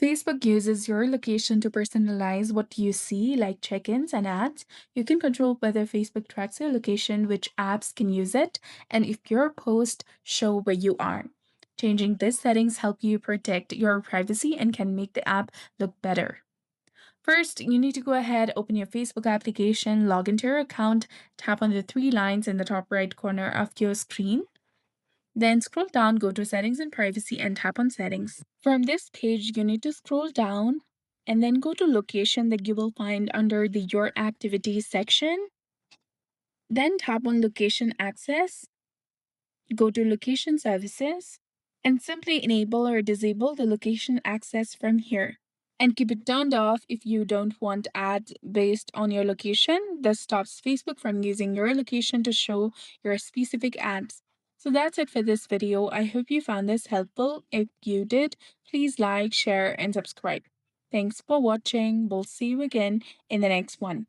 Facebook uses your location to personalize what you see, like check ins and ads. You can control whether Facebook tracks your location, which apps can use it, and if your posts show where you are. Changing these settings help you protect your privacy and can make the app look better. First, you need to go ahead, open your Facebook application, log into your account, tap on the three lines in the top right corner of your screen. Then scroll down, go to Settings and Privacy, and tap on Settings. From this page, you need to scroll down and then go to Location that you will find under the Your Activities section. Then tap on Location Access, go to Location Services, and simply enable or disable the location access from here. And keep it turned off if you don't want ads based on your location. This stops Facebook from using your location to show your specific ads. So that's it for this video. I hope you found this helpful. If you did, please like, share, and subscribe. Thanks for watching. We'll see you again in the next one.